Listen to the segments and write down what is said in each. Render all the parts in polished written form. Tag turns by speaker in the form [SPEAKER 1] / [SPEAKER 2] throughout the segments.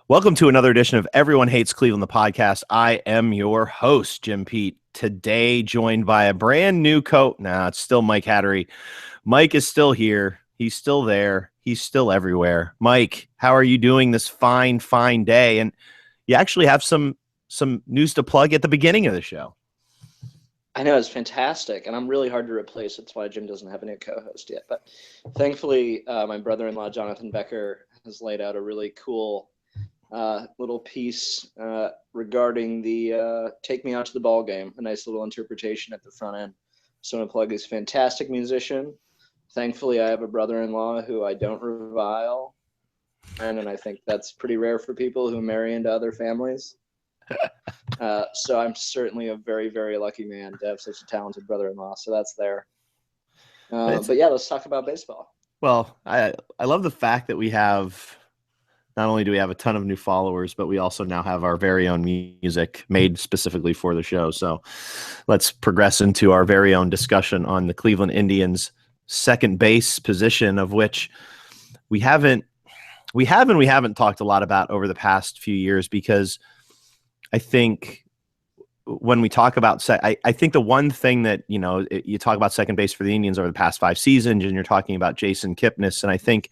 [SPEAKER 1] Welcome to another edition of Everyone Hates Cleveland, the podcast. I am your host, Jim Pete. Today, joined by a brand new it's still Mike Hattery. Mike is still here. He's still there. He's still everywhere. Mike, how are you doing this fine day? And you actually have some news to plug at the beginning of the show.
[SPEAKER 2] I know, it's fantastic, and I'm really hard to replace. That's why Jim doesn't have a new co-host yet. But thankfully, my brother-in-law, Jonathan Becker, has laid out a really cool little piece regarding the Take Me Out to the Ball Game, a nice little interpretation at the front end. So I'm going to plug this fantastic musician. Thankfully, I have a brother-in-law who I don't revile, and I think that's pretty rare for people who marry into other families. So I'm certainly a very, very lucky man to have such a talented brother-in-law. So that's there. But yeah, let's talk about baseball.
[SPEAKER 1] Well, I love the fact that we have, not only do we have a ton of new followers, but we also now have our very own music made specifically for the show. So let's progress into our very own discussion on the Cleveland Indians second base position, of which we haven't talked a lot about over the past few years, because I think when we talk about I think the one thing that, you talk about second base for the Indians over the past 5 seasons, and you're talking about Jason Kipnis. And I think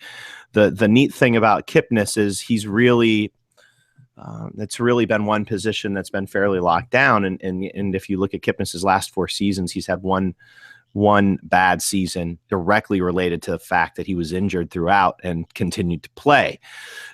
[SPEAKER 1] the neat thing about Kipnis is he's really, it's really been one position that's been fairly locked down. And if you look at Kipnis's last 4 seasons, he's had one bad season directly related to the fact that he was injured throughout and continued to play.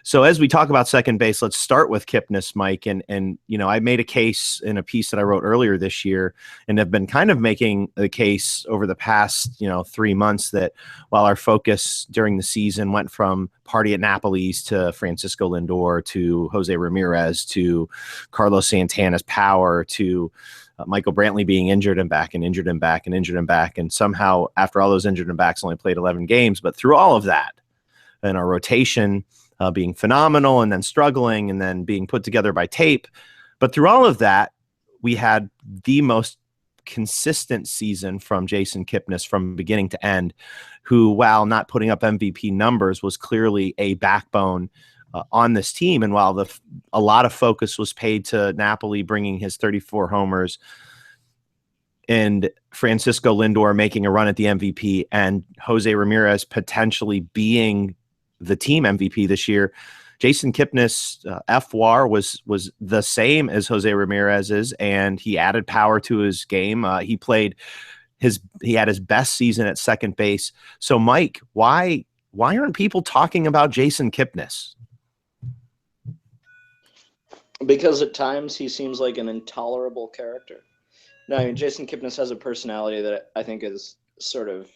[SPEAKER 1] So as we talk about second base, let's start with Kipnis, Mike. And I made a case in a piece that I wrote earlier this year, and have been kind of making the case over the past, 3 months, that while our focus during the season went from Party at Napoli's to Francisco Lindor to Jose Ramirez to Carlos Santana's power to Michael Brantley being injured and back and injured and back and injured and back. And somehow, after all those injured and backs, only played 11 games. But through all of that, and our rotation being phenomenal and then struggling and then being put together by tape. But through all of that, we had the most consistent season from Jason Kipnis from beginning to end, who, while not putting up MVP numbers, was clearly a backbone on this team. And while a lot of focus was paid to Napoli bringing his 34 homers and Francisco Lindor making a run at the MVP and Jose Ramirez potentially being the team MVP this year, Jason Kipnis' FWAR was the same as Jose Ramirez's, and he added power to his game. He had his best season at second base. So, Mike, why aren't people talking about Jason Kipnis?
[SPEAKER 2] Because at times he seems like an intolerable character. No, I mean, Jason Kipnis has a personality that I think is sort of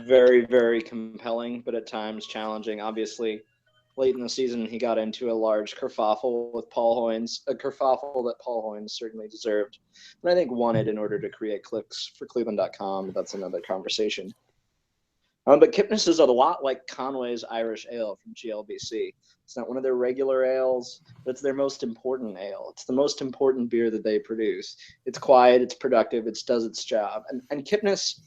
[SPEAKER 2] very, very compelling, but at times challenging. Obviously, late in the season, he got into a large kerfuffle with Paul Hoynes, a kerfuffle that Paul Hoynes certainly deserved, and I think wanted in order to create clicks for Cleveland.com. That's another conversation. But Kipnis is a lot like Conway's Irish Ale from GLBC. It's not one of their regular ales, but it's their most important ale. It's the most important beer that they produce. It's quiet, it's productive, it does its job. And Kipnis,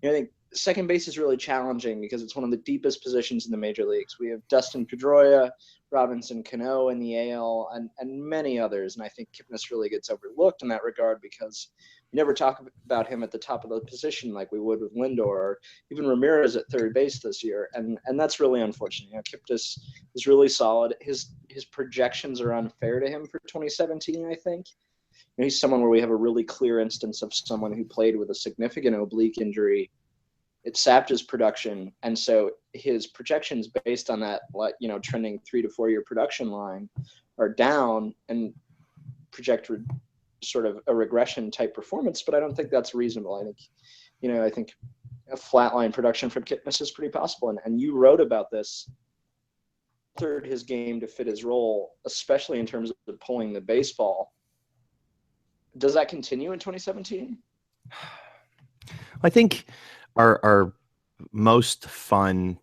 [SPEAKER 2] I think second base is really challenging because it's one of the deepest positions in the major leagues. We have Dustin Pedroia, Robinson Cano in the AL, and many others. And I think Kipnis really gets overlooked in that regard because we never talk about him at the top of the position like we would with Lindor or even Ramirez at third base this year. And that's really unfortunate. Kipnis is really solid. His projections are unfair to him for 2017, I think. He's someone where we have a really clear instance of someone who played with a significant oblique injury. It sapped his production. And so his projections based on that, trending 3 to 4 year production line are down and project sort of a regression type performance, but I don't think that's reasonable. I think a flatline production from Kipnis is pretty possible. And you wrote about this, altered his game to fit his role, especially in terms of pulling the baseball. Does that continue in 2017?
[SPEAKER 1] I think our most fun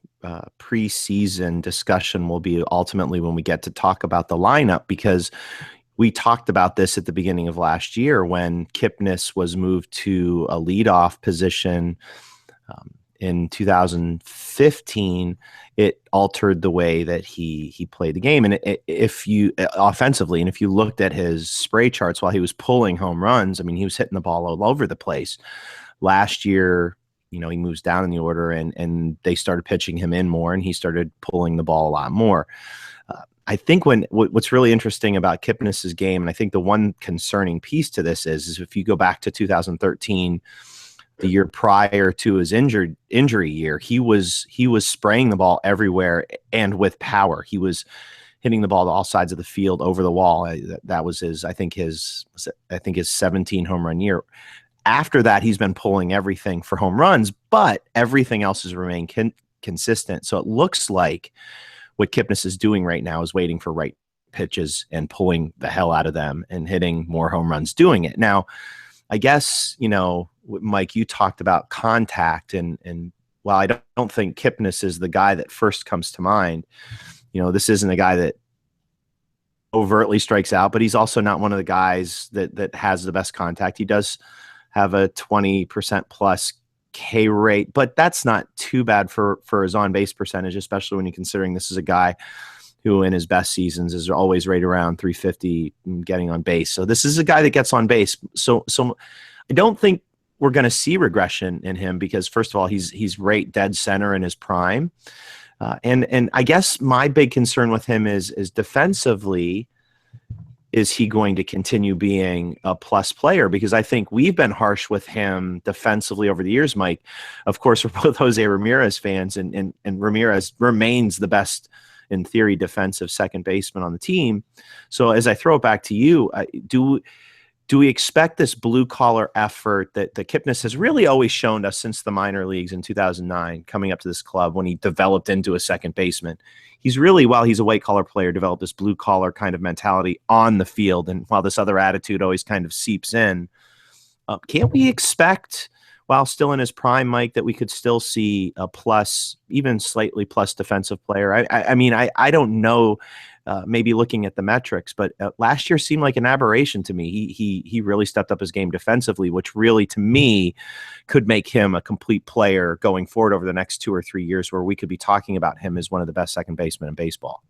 [SPEAKER 1] preseason discussion will be ultimately when we get to talk about the lineup, because we talked about this at the beginning of last year when Kipnis was moved to a leadoff position in 2015, it altered the way that he played the game. And if you offensively, and if you looked at his spray charts while he was pulling home runs, I mean, he was hitting the ball all over the place. Last year, he moves down in the order, and they started pitching him in more, and he started pulling the ball a lot more. I think what's really interesting about Kipnis's game, and I think the one concerning piece to this is if you go back to 2013, the year prior to his injury year, he was spraying the ball everywhere and with power. He was hitting the ball to all sides of the field over the wall. That was his 17 home run year. After that, he's been pulling everything for home runs, but everything else has remained consistent. So it looks like what Kipnis is doing right now is waiting for right pitches and pulling the hell out of them and hitting more home runs doing it. Now, I guess, Mike, you talked about contact, and while I don't think Kipnis is the guy that first comes to mind, this isn't a guy that overtly strikes out, but he's also not one of the guys that has the best contact. He does have a 20% plus K rate, but that's not too bad for his on-base percentage, especially when you're considering this is a guy who in his best seasons is always right around 350 getting on base. So this is a guy that gets on base. So I don't think we're going to see regression in him because, first of all, he's right dead center in his prime. And I guess my big concern with him is defensively, is he going to continue being a plus player? Because I think we've been harsh with him defensively over the years, Mike. Of course, we're both Jose Ramirez fans, and Ramirez remains the best, in theory, defensive second baseman on the team. So as I throw it back to you, do we expect this blue-collar effort that Kipnis has really always shown us since the minor leagues in 2009, coming up to this club when he developed into a second baseman? He's really, while he's a white-collar player, developed this blue-collar kind of mentality on the field, and while this other attitude always kind of seeps in. Can't we expect, while still in his prime, Mike, that we could still see a plus, even slightly plus defensive player? I mean, I don't know, maybe looking at the metrics, but last year seemed like an aberration to me. He really stepped up his game defensively, which really, to me, could make him a complete player going forward over the next 2 or 3 years, where we could be talking about him as one of the best second basemen in baseball.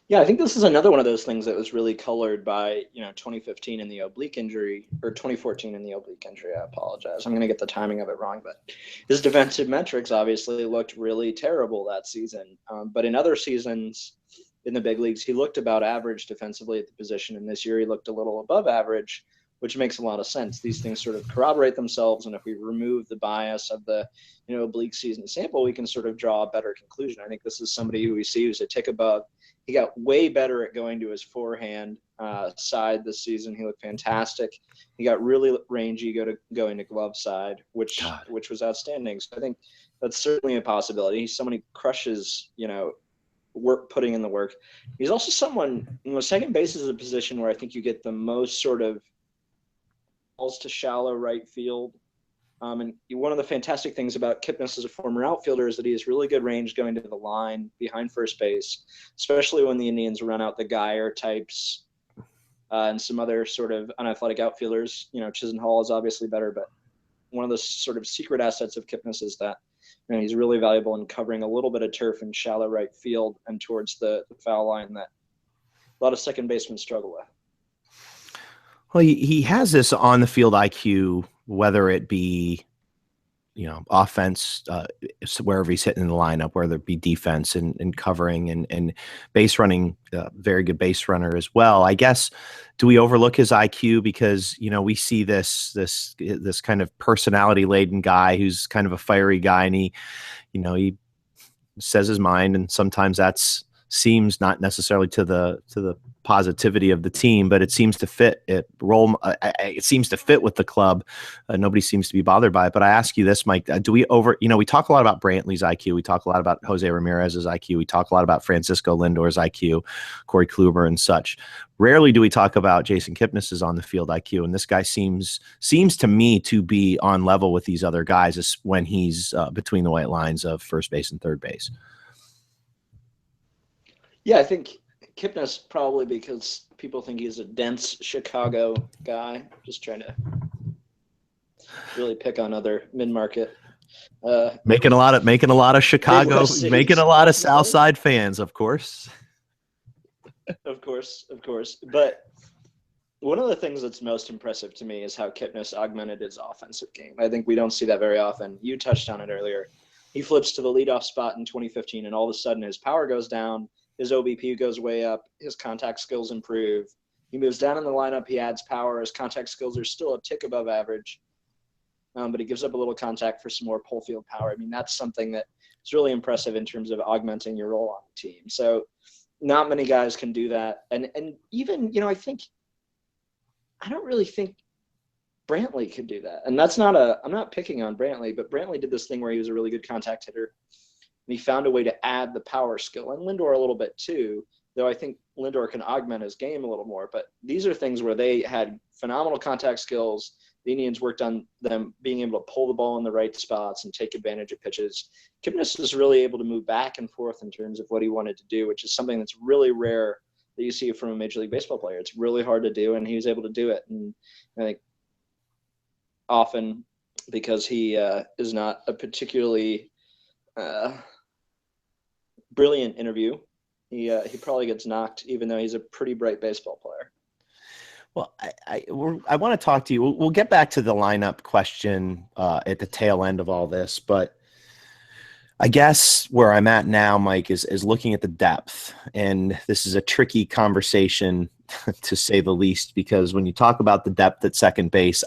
[SPEAKER 2] Yeah, I think this is another one of those things that was really colored by, 2015 in the oblique injury, or 2014 in the oblique injury. I apologize. I'm going to get the timing of it wrong, but his defensive metrics obviously looked really terrible that season. But in other seasons in the big leagues, he looked about average defensively at the position. And this year he looked a little above average, which makes a lot of sense. These things sort of corroborate themselves. And if we remove the bias of the, oblique season sample, we can sort of draw a better conclusion. I think this is somebody who we see who's a tick above. He got way better at going to his forehand side this season. He looked fantastic. He got really rangy going to glove side, which was outstanding. So I think that's certainly a possibility. He's someone who crushes, work, putting in the work. He's also someone, second base is a position where I think you get the most sort of balls to shallow right field. And one of the fantastic things about Kipnis as a former outfielder is that he has really good range going to the line behind first base, especially when the Indians run out the Geyer types and some other sort of unathletic outfielders. Chisenhall is obviously better, but one of the sort of secret assets of Kipnis is that he's really valuable in covering a little bit of turf in shallow right field and towards the foul line that a lot of second basemen struggle with.
[SPEAKER 1] Well, he has this on the field IQ, whether it be, offense, wherever he's hitting in the lineup, whether it be defense and covering and base running, very good base runner as well. I guess, do we overlook his IQ because, we see this kind of personality laden guy who's kind of a fiery guy, and he says his mind, and sometimes seems not necessarily to the positivity of the team, but it seems to fit it seems to fit with the club. Nobody seems to be bothered by it. But I ask you this, Mike, do we we talk a lot about Brantley's IQ. We talk a lot about Jose Ramirez's IQ. We talk a lot about Francisco Lindor's IQ, Corey Kluber and such. Rarely do we talk about Jason Kipnis's on the field IQ. And this guy seems to me to be on level with these other guys when he's between the white lines of first base and third base.
[SPEAKER 2] Yeah, I think Kipnis probably because people think he's a dense Chicago guy. Just trying to really pick on other mid-market.
[SPEAKER 1] Making a lot of Chicago, making a lot of South Side fans, of course.
[SPEAKER 2] Of course. But one of the things that's most impressive to me is how Kipnis augmented his offensive game. I think we don't see that very often. You touched on it earlier. He flips to the leadoff spot in 2015, and all of a sudden his power goes down, his OBP goes way up, his contact skills improve. He moves down in the lineup, he adds power. His contact skills are still a tick above average, but he gives up a little contact for some more pull field power. I mean, that's something that is really impressive in terms of augmenting your role on the team. So not many guys can do that. And even, I don't really think Brantley could do that. And I'm not picking on Brantley, but Brantley did this thing where he was a really good contact hitter. And he found a way to add the power skill, and Lindor a little bit too, though I think Lindor can augment his game a little more. But these are things where they had phenomenal contact skills. The Indians worked on them being able to pull the ball in the right spots and take advantage of pitches. Kipnis was really able to move back and forth in terms of what he wanted to do, which is something that's really rare that you see from a Major League Baseball player. It's really hard to do, and he was able to do it. And I think often because he is not a particularly brilliant interview, he probably gets knocked, even though he's a pretty bright baseball player.
[SPEAKER 1] Well, I want to talk to you. We'll get back to the lineup question at the tail end of all this, but I guess where I'm at now, Mike, is looking at the depth, and this is a tricky conversation to say the least, because when you talk about the depth at second base,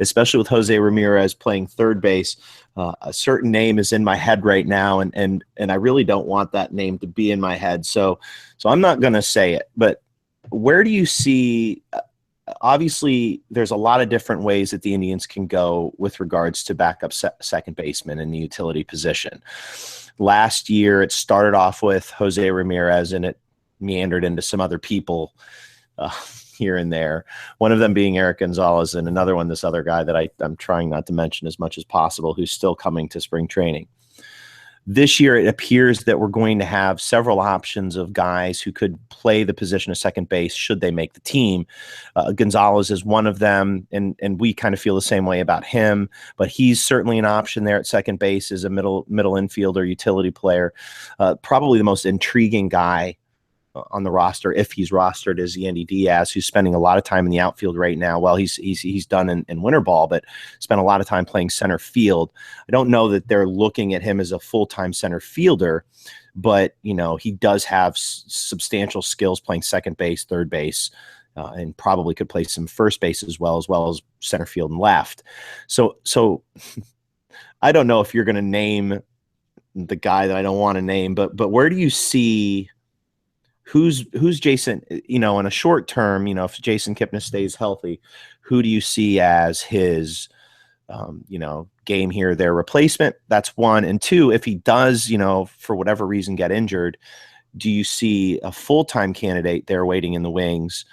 [SPEAKER 1] especially with Jose Ramirez playing third base, a certain name is in my head right now, and I really don't want that name to be in my head, so I'm not going to say it. But where do you see? Obviously, there's a lot of different ways that the Indians can go with regards to backup second baseman in the utility position. Last year, it started off with Jose Ramirez, and it meandered into some other people here and there. One of them being Eric Gonzalez, and another one, this other guy that I'm trying not to mention as much as possible, who's still coming to spring training. This year, it appears that we're going to have several options of guys who could play the position of second base should they make the team. Gonzalez is one of them, and we kind of feel the same way about him, but he's certainly an option there at second base as a middle infielder, utility player. Probably the most intriguing guy on the roster, if he's rostered, is Yandy Diaz, who's spending a lot of time in the outfield right now. Well, he's done in winter ball, but spent a lot of time playing center field. I don't know that they're looking at him as a full-time center fielder, but he does have substantial skills playing second base, third base, and probably could play some first base as well as center field and left. So I don't know if you're going to name the guy that I don't want to name, but where do you see? Who's Jason, in a short term, if Jason Kipnis stays healthy, who do you see as his, game here, their replacement? That's one. And two, if he does, for whatever reason get injured, do you see a full-time candidate there waiting in the wings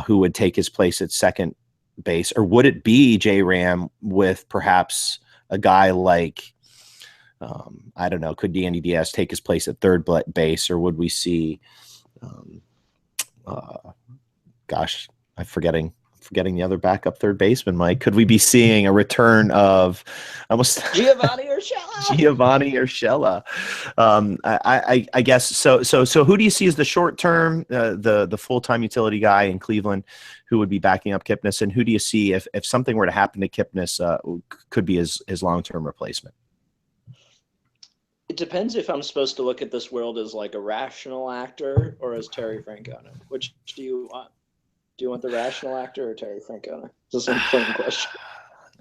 [SPEAKER 1] who would take his place at second base? Or would it be J-Ram with perhaps a guy like, I don't know, could Yandy Diaz take his place at third base, or would we see I'm forgetting the other backup third baseman, Mike. Could we be seeing a return of almost
[SPEAKER 2] Giovanni Urshela?
[SPEAKER 1] I guess so. So who do you see as the short term, the full-time utility guy in Cleveland who would be backing up Kipnis, and who do you see if something were to happen to Kipnis could be his long-term replacement?
[SPEAKER 2] It depends if I'm supposed to look at this world as like a rational actor or as Terry Francona. Which do you want? Do you want the rational actor or Terry Francona? This is an important question.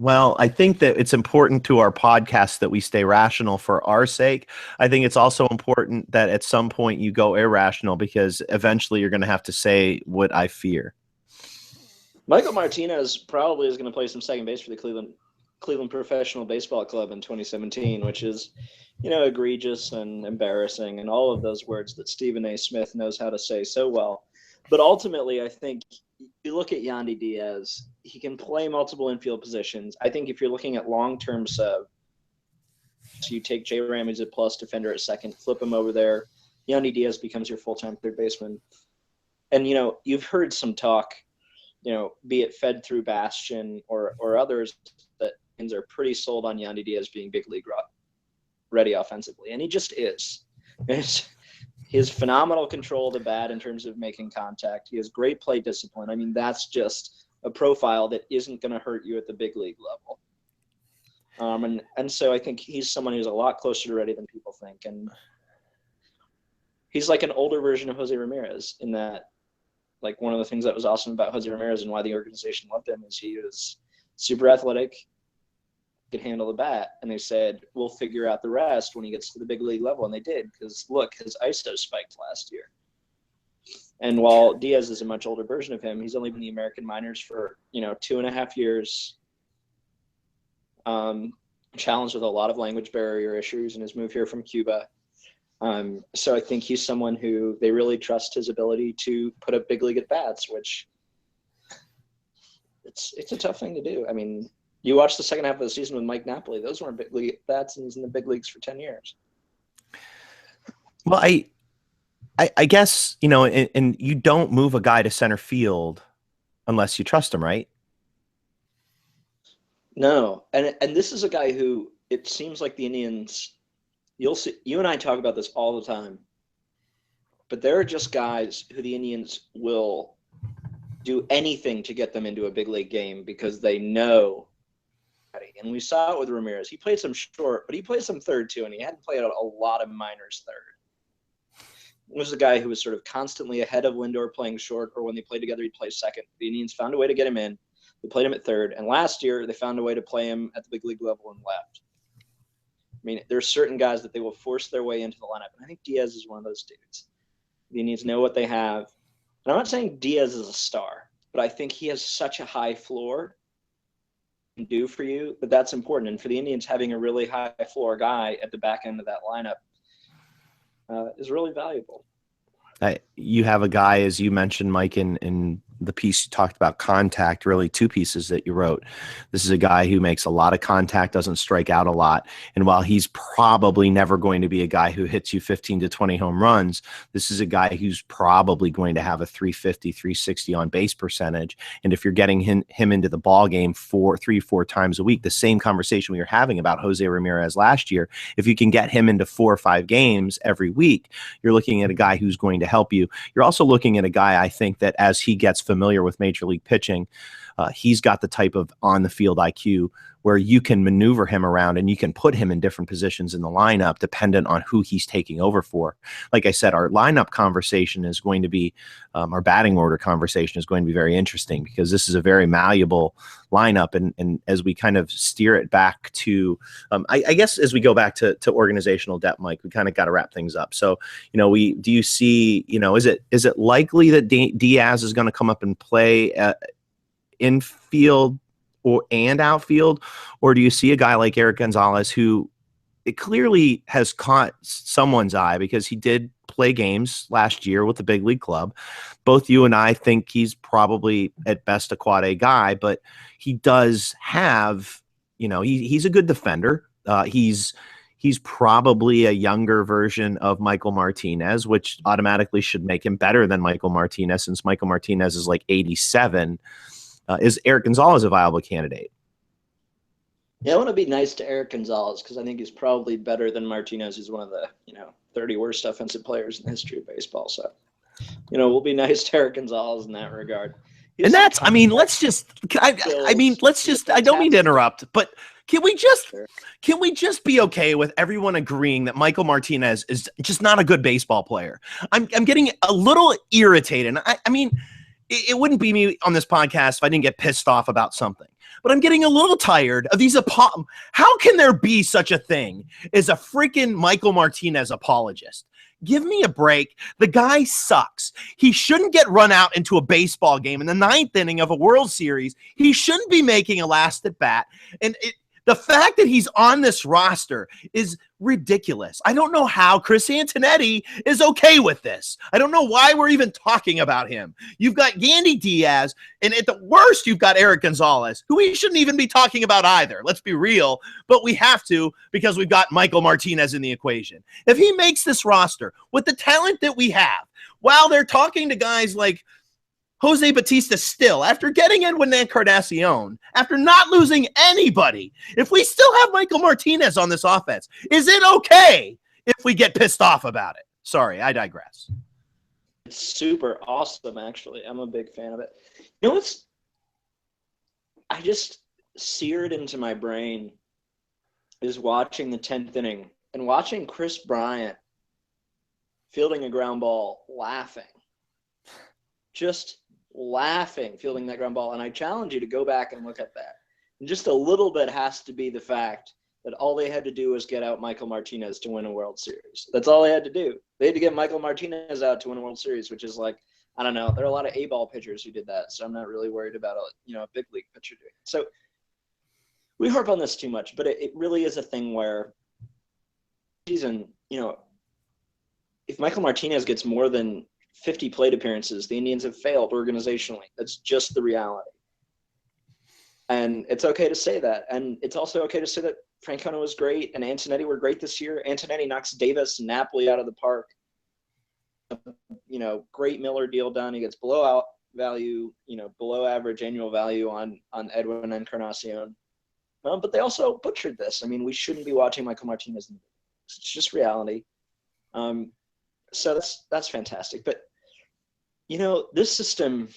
[SPEAKER 1] Well, I think that it's important to our podcast that we stay rational for our sake. I think it's also important that at some point you go irrational, because eventually you're going to have to say what I fear.
[SPEAKER 2] Michael Martinez probably is going to play some second base for the Cleveland Professional Baseball Club in 2017, which is, egregious and embarrassing and all of those words that Stephen A. Smith knows how to say so well. But ultimately, I think you look at Yandy Diaz, he can play multiple infield positions. I think if you're looking at long-term sub, so you take J-Ram as a plus defender at second, flip him over there, Yandy Diaz becomes your full-time third baseman. And, you've heard some talk, be it fed through Bastion or others, that Indians are pretty sold on Yandy Diaz being big league ready offensively, and he just is. He has phenomenal control of the bat in terms of making contact. He has great plate discipline. I mean, that's just a profile that isn't going to hurt you at the big league level. And so I think he's someone who's a lot closer to ready than people think. And he's like an older version of Jose Ramirez in that, like, one of the things that was awesome about Jose Ramirez and why the organization loved him is he was super athletic, could handle the bat, and they said, we'll figure out the rest when he gets to the big league level, and they did, because look, his ISO spiked last year. And while Diaz is a much older version of him, he's only been in the American minors for 2.5 years, challenged with a lot of language barrier issues in his move here from Cuba. So I think he's someone who they really trust his ability to put up big league at bats, which it's a tough thing to do. I mean, you watch the second half of the season with Mike Napoli; those weren't big league bats, and he's in the big leagues for 10 years.
[SPEAKER 1] Well, I guess, and you don't move a guy to center field unless you trust him, right?
[SPEAKER 2] No, and this is a guy who it seems like the Indians. You'll see. You and I talk about this all the time, but there are just guys who the Indians will do anything to get them into a big league game because they know. And we saw it with Ramirez. He played some short, but he played some third too, and he hadn't played a lot of minors third. He was a guy who was sort of constantly ahead of Lindor playing short, or when they played together, he'd play second. The Indians found a way to get him in. They played him at third, and last year they found a way to play him at the big league level and left. I mean, there are certain guys that they will force their way into the lineup, and I think Diaz is one of those dudes. The Indians know what they have. And I'm not saying Diaz is a star, but I think he has such a high floor can do for you, but that's important. And for the Indians, having a really high floor guy at the back end of that lineup is really valuable.
[SPEAKER 1] You have a guy, as you mentioned, Mike, in the piece you talked about contact, really two pieces that you wrote. This is a guy who makes a lot of contact, doesn't strike out a lot. And while he's probably never going to be a guy who hits you 15 to 20 home runs, this is a guy who's probably going to have a 350, 360 on base percentage. And if you're getting him into the ball game 3-4 times a week, the same conversation we were having about Jose Ramirez last year, if you can get him into 4 or 5 games every week, you're looking at a guy who's going to help you. You're also looking at a guy, I think, that as he gets familiar with major league pitching, he's got the type of on the field IQ where you can maneuver him around and you can put him in different positions in the lineup dependent on who he's taking over for. Like I said, our lineup conversation is going to be, our batting order conversation is going to be very interesting because this is a very malleable lineup. And as we kind of steer it back to, I guess as we go back to organizational depth, Mike, we kind of got to wrap things up. So, do you see, is it likely that Diaz is going to come up and play infield and outfield, or do you see a guy like Eric Gonzalez who it clearly has caught someone's eye because he did play games last year with the big league club? Both you and I think he's probably at best a quad A guy, but he does have, he's a good defender. He's probably a younger version of Michael Martinez, which automatically should make him better than Michael Martinez since Michael Martinez is like 87. Is Eric Gonzalez a viable candidate?
[SPEAKER 2] Yeah, I want to be nice to Eric Gonzalez because I think he's probably better than Martinez, who's one of the 30 worst offensive players in the history of baseball. So, we'll be nice to Eric Gonzalez in that regard. And
[SPEAKER 1] that's, I don't mean to interrupt, but can we just be okay with everyone agreeing that Michael Martinez is just not a good baseball player? I'm getting a little irritated. I mean, it wouldn't be me on this podcast if I didn't get pissed off about something. But I'm getting a little tired of these. How can there be such a thing as a freaking Michael Martinez apologist? Give me a break. The guy sucks. He shouldn't get run out into a baseball game in the 9th inning of a World Series. He shouldn't be making a last at bat. And the fact that he's on this roster is ridiculous. I don't know how Chris Antonetti is okay with this. I don't know why we're even talking about him. You've got Yandy Diaz, and at the worst, you've got Eric Gonzalez, who we shouldn't even be talking about either. Let's be real, but we have to because we've got Michael Martinez in the equation. If he makes this roster with the talent that we have, while they're talking to guys like Jose Batista still, after getting in with Encarnacion, after not losing anybody, if we still have Michael Martinez on this offense, is it okay if we get pissed off about it? Sorry, I digress.
[SPEAKER 2] It's super awesome, actually. I'm a big fan of it. You know what's I just seared into my brain is watching the 10th inning and watching Chris Bryant fielding a ground ball, laughing. Just laughing, fielding that ground ball. And I challenge you to go back and look at that. And just a little bit has to be the fact that all they had to do was get out Michael Martinez to win a World Series. That's all they had to do. They had to get Michael Martinez out to win a World Series, which is like, I don't know. There are a lot of A-ball pitchers who did that, so I'm not really worried about a big league pitcher doing it. So we harp on this too much, but it really is a thing where season, if Michael Martinez gets more than 50 plate appearances, the Indians have failed organizationally. That's just the reality. And it's okay to say that. And it's also okay to say that Francona was great and Antonetti were great this year. Antonetti knocks Davis and Napoli out of the park. Great Miller deal done. He gets below average annual value on Edwin Encarnacion. But they also butchered this. I mean, we shouldn't be watching Michael Martinez. It's just reality. So that's fantastic. But, this system,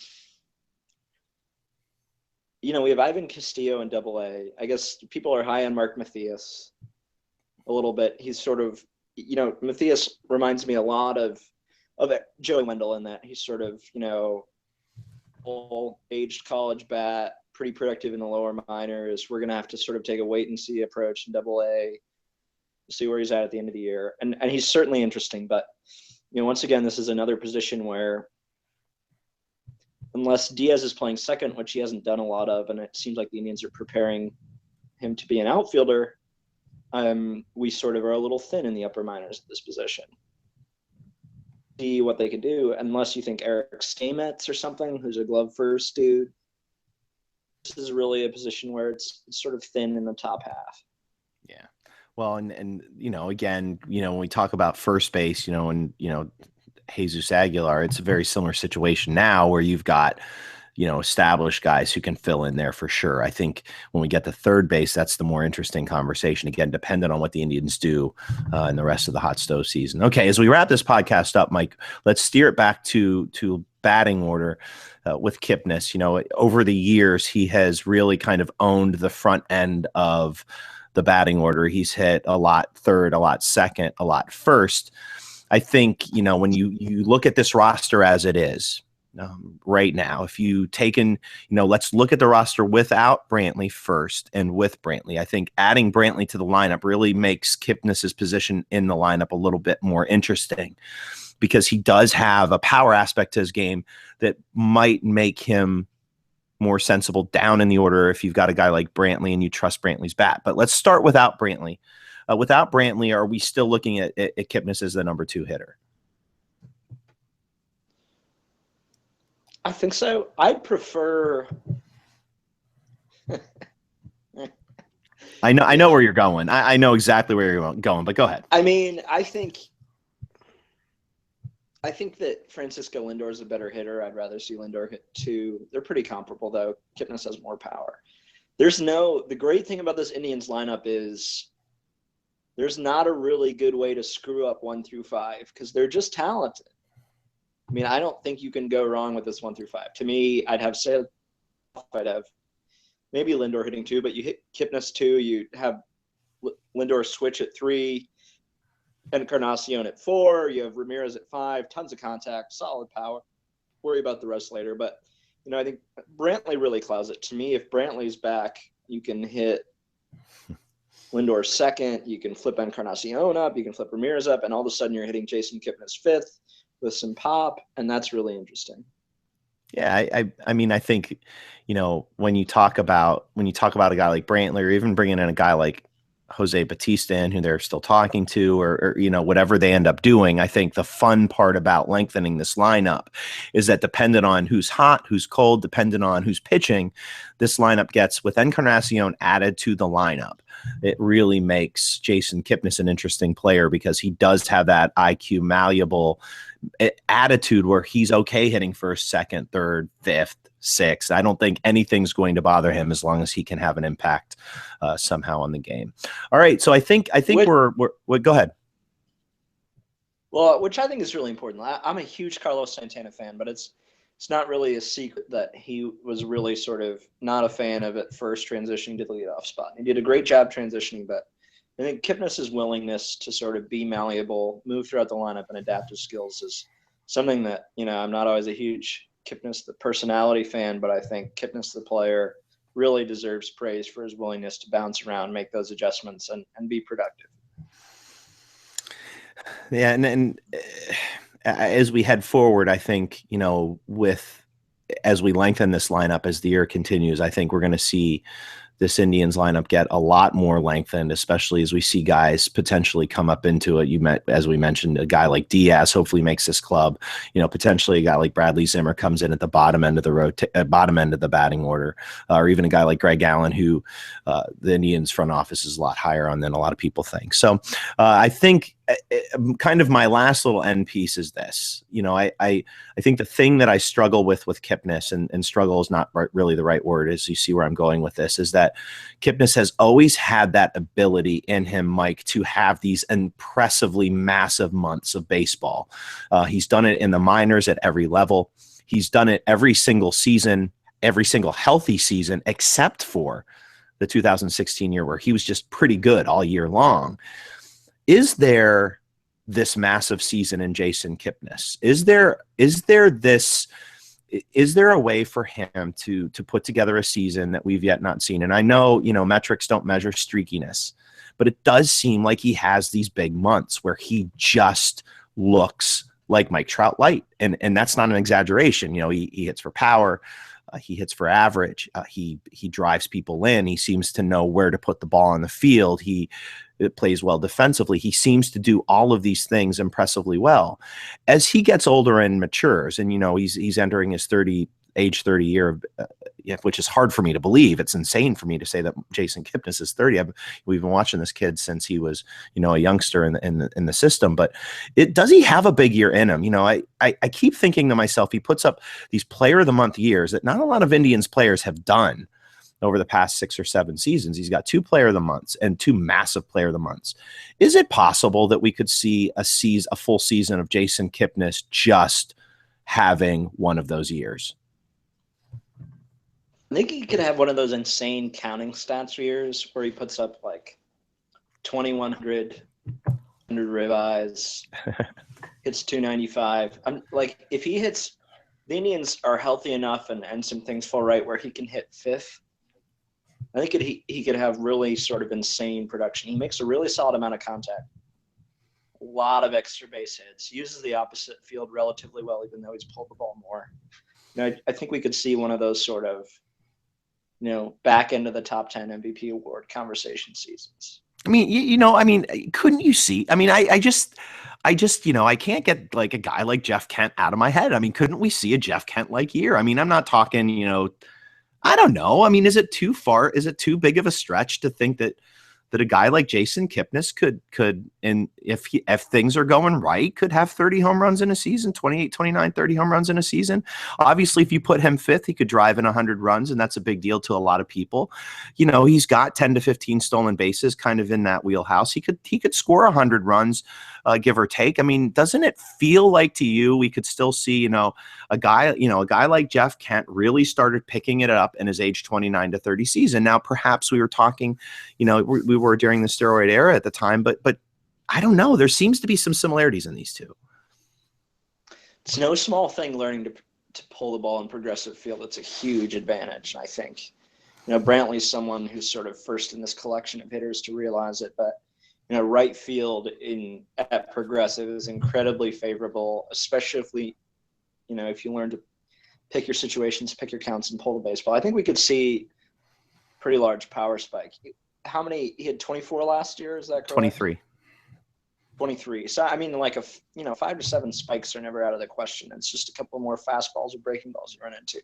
[SPEAKER 2] we have Ivan Castillo in AA. I guess people are high on Mark Mathias a little bit. He's sort of, Mathias reminds me a lot of Joey Wendell in that he's sort of, aged college bat, pretty productive in the lower minors. We're going to have to sort of take a wait and see approach in AA, see where he's at the end of the year. And he's certainly interesting, but, once again, this is another position where unless Diaz is playing second, which he hasn't done a lot of, and it seems like the Indians are preparing him to be an outfielder, we sort of are a little thin in the upper minors at this position. See what they could do, unless you think Eric Stamets or something, who's a glove first dude. This is really a position where it's sort of thin in the top half.
[SPEAKER 1] Yeah. Well, and again, when we talk about first base, and Jesus Aguilar, it's a very similar situation now where you've got, established guys who can fill in there for sure. I think when we get to third base, that's the more interesting conversation, again, dependent on what the Indians do in the rest of the hot stove season. Okay, as we wrap this podcast up, Mike, let's steer it back to batting order with Kipnis. Over the years, he has really kind of owned the front end of the batting order. He's hit a lot third, a lot second, a lot first. I think, when you look at this roster as it is right now, if you let's look at the roster without Brantley first and with Brantley. I think adding Brantley to the lineup really makes Kipnis's position in the lineup a little bit more interesting because he does have a power aspect to his game that might make him more sensible down in the order if you've got a guy like Brantley and you trust Brantley's bat. But let's start without Brantley. Without Brantley, are we still looking at Kipnis as the number 2 hitter?
[SPEAKER 2] I think so. I'd prefer.
[SPEAKER 1] I know where you're going. I know exactly where you're going, but go ahead.
[SPEAKER 2] I mean, I think that Francisco Lindor is a better hitter. I'd rather see Lindor hit 2. They're pretty comparable, though. Kipnis has more power. The great thing about this Indians lineup is there's not a really good way to screw up 1 through 5 because they're just talented. I mean, I don't think you can go wrong with this 1 through 5. To me, I'd have maybe Lindor hitting 2, but you hit Kipnis 2, you have Lindor switch at 3, Encarnacion at 4, you have Ramirez at 5, tons of contact, solid power. Worry about the rest later. But, I think Brantley really clouds it. To me, if Brantley's back, you can hit Lindor second, you can flip Encarnacion up, you can flip Ramirez up, and all of a sudden you're hitting Jason Kipnis 5th with some pop, and that's really interesting.
[SPEAKER 1] Yeah, I mean, I think, when you talk about a guy like Brantley, or even bringing in a guy like Jose Batista in, who they're still talking to, or whatever they end up doing, I think the fun part about lengthening this lineup is that dependent on who's hot, who's cold, dependent on who's pitching, this lineup gets, with Encarnacion added to the lineup, it really makes Jason Kipnis an interesting player because he does have that IQ malleable attitude where he's okay hitting first, second, third, fifth, sixth. I don't think anything's going to bother him as long as he can have an impact somehow on the game. All right, so I think we're go ahead.
[SPEAKER 2] Well, which I think is really important. I'm a huge Carlos Santana fan, but it's not really a secret that he was really sort of not a fan of at first transitioning to the leadoff spot. He did a great job transitioning, but I think Kipnis' willingness to sort of be malleable, move throughout the lineup, and adapt his skills is something that, I'm not always a huge Kipnis, the personality fan, but I think Kipnis, the player, really deserves praise for his willingness to bounce around, make those adjustments, and be productive.
[SPEAKER 1] Yeah, and as we head forward, I think, as we lengthen this lineup as the year continues, I think we're going to see this Indians lineup get a lot more lengthened, especially as we see guys potentially come up into it. As we mentioned, a guy like Diaz hopefully makes this club. Potentially a guy like Bradley Zimmer comes in at the bottom end of the bottom end of the batting order, or even a guy like Greg Allen, who the Indians front office is a lot higher on than a lot of people think. So I think kind of my last little end piece is this. I think the thing that I struggle with Kipnis, and struggle is not really the right word, as you see where I'm going with this, is that Kipnis has always had that ability in him, Mike, to have these impressively massive months of baseball. He's done it in the minors at every level. He's done it every single season, every single healthy season, except for the 2016 year where he was just pretty good all year long. Is there this massive season in Jason Kipnis? Is there a way for him to put together a season that we've yet not seen? And I know, metrics don't measure streakiness, but it does seem like he has these big months where he just looks like Mike Trout light. And that's not an exaggeration. He hits for power. He hits for average. He drives people in. He seems to know where to put the ball on the field. It plays well defensively. He seems to do all of these things impressively well. As he gets older and matures, and he's entering his age 30 year, which is hard for me to believe. It's insane for me to say that Jason Kipnis is 30. We've been watching this kid since he was, a youngster in the system. But does he have a big year in him? I keep thinking to myself, he puts up these Player of the Month years that not a lot of Indians players have done over the past 6 or 7 seasons. He's got 2 Player of the Months and 2 massive Player of the Months. Is it possible that we could see a full season of Jason Kipnis just having one of those years?
[SPEAKER 2] I think he could have one of those insane counting stats years where he puts up like 2,100, 100 ribeyes, hits 295. I'm like, if he hits, the Indians are healthy enough and some things fall right where he can hit 5th. I think he could have really sort of insane production. He makes a really solid amount of contact, a lot of extra base hits, uses the opposite field relatively well, even though he's pulled the ball more. I think we could see one of those sort of, back into the top 10 MVP award conversation seasons.
[SPEAKER 1] I mean, couldn't you see? I mean, I just, I can't get like a guy like Jeff Kent out of my head. I mean, couldn't we see a Jeff Kent-like year? I mean, I'm not talking, I don't know. I mean, is it too far? Is it too big of a stretch to think that a guy like Jason Kipnis could, and if things are going right, could have 30 home runs in a season, 28, 29, 30 home runs in a season? Obviously, if you put him 5th, he could drive in 100 runs, and that's a big deal to a lot of people. He's got 10 to 15 stolen bases kind of in that wheelhouse. He could score 100 runs, give or take. I mean, doesn't it feel like to you we could still see, a guy like Jeff Kent really started picking it up in his age 29 to 30 season? Now, perhaps we were talking, we were during the steroid era at the time, but I don't know. There seems to be some similarities in these two.
[SPEAKER 2] It's no small thing learning to pull the ball in progressive field. It's a huge advantage, I think. Brantley's someone who's sort of first in this collection of hitters to realize it, but right field at progressive is incredibly favorable, especially if you learn to pick your situations, pick your counts, and pull the baseball. I think we could see pretty large power spike. How many? He had 24 last year. Is that correct?
[SPEAKER 1] 23.
[SPEAKER 2] 23. So, I mean, like 5 to 7 spikes are never out of the question. It's just a couple more fastballs or breaking balls you run into.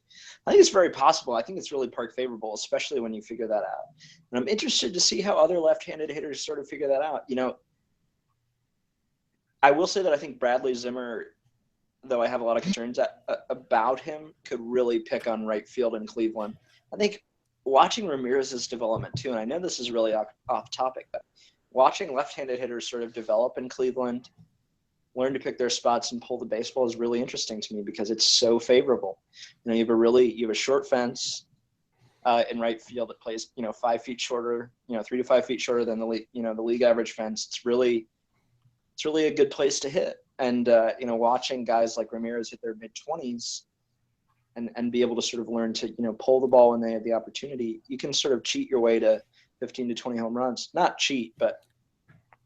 [SPEAKER 2] I think it's very possible. I think it's really park favorable, especially when you figure that out. And I'm interested to see how other left-handed hitters sort of figure that out. I will say that I think Bradley Zimmer, though I have a lot of concerns about him, could really pick on right field in Cleveland. I think watching Ramirez's development too, and I know this is really off topic, but watching left-handed hitters sort of develop in Cleveland, learn to pick their spots and pull the baseball is really interesting to me because it's so favorable. You have a short fence in right field that plays 5 feet shorter, 3 to 5 feet shorter than the league average fence. It's really a good place to hit. And watching guys like Ramirez hit their mid-20s and be able to sort of learn to pull the ball when they have the opportunity, you can sort of cheat your way to 15 to 20 home runs. Not cheat, but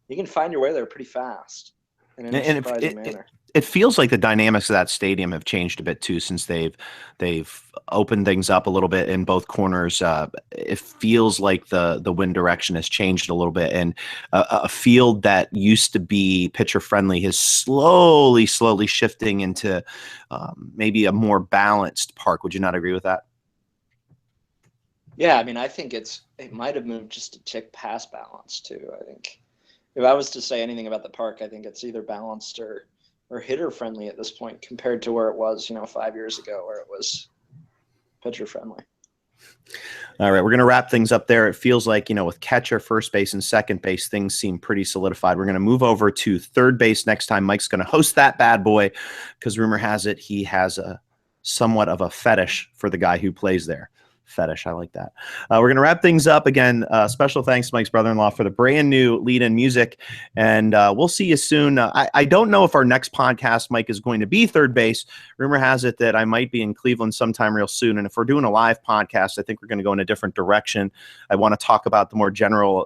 [SPEAKER 2] you can find your way there pretty fast in a surprising manner.
[SPEAKER 1] It feels like the dynamics of that stadium have changed a bit too since they've opened things up a little bit in both corners. It feels like the wind direction has changed a little bit, and a field that used to be pitcher friendly is slowly shifting into maybe a more balanced park. Would you not agree with that?
[SPEAKER 2] Yeah, I mean, I think it might have moved just a tick past balance too. I think if I was to say anything about the park, I think it's either balanced or hitter friendly at this point compared to where it was, 5 years ago where it was pitcher friendly.
[SPEAKER 1] All right, we're going to wrap things up there. It feels like, with catcher, first base, and second base, things seem pretty solidified. We're going to move over to third base next time. Mike's going to host that bad boy because rumor has it he has a somewhat of a fetish for the guy who plays there. Fetish. I like that. We're going to wrap things up again. Special thanks to Mike's brother-in-law for the brand new lead-in music. And we'll see you soon. I don't know if our next podcast, Mike, is going to be third base. Rumor has it that I might be in Cleveland sometime real soon. And if we're doing a live podcast, I think we're going to go in a different direction. I want to talk about the more general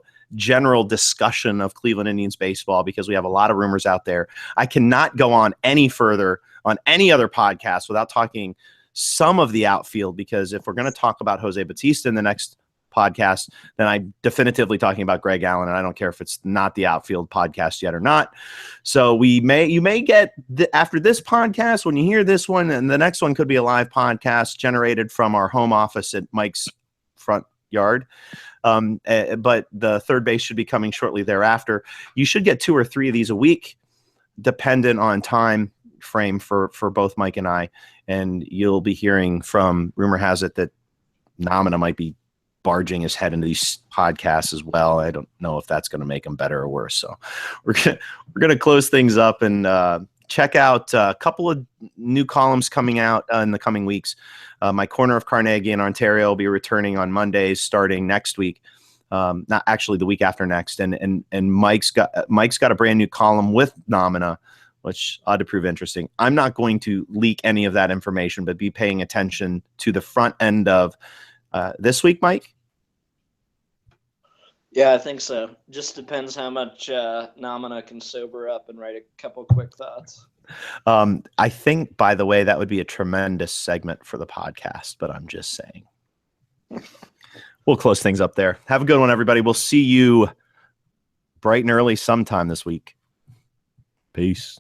[SPEAKER 1] discussion of Cleveland Indians baseball because we have a lot of rumors out there. I cannot go on any further on any other podcast without talking some of the outfield, because if we're going to talk about Jose Bautista in the next podcast, then I'm definitively talking about Greg Allen, and I don't care if it's not the outfield podcast yet or not. So you may get after this podcast, when you hear this one, and the next one could be a live podcast generated from our home office at Mike's front yard. But the third base should be coming shortly thereafter. You should get 2 or 3 of these a week, dependent on time frame for both Mike and I. And you'll be hearing from, rumor has it, that Namina might be barging his head into these podcasts as well. I don't know if that's going to make them better or worse. So we're gonna close things up and check out a couple of new columns coming out in the coming weeks. My Corner of Carnegie in Ontario will be returning on Mondays starting next week. Not actually the week after next. And Mike's got a brand new column with Namina, which ought to prove interesting. I'm not going to leak any of that information, but be paying attention to the front end of this week, Mike?
[SPEAKER 2] Yeah, I think so. Just depends how much Namina can sober up and write a couple quick thoughts.
[SPEAKER 1] I think, by the way, that would be a tremendous segment for the podcast, but I'm just saying. We'll close things up there. Have a good one, everybody. We'll see you bright and early sometime this week. Peace.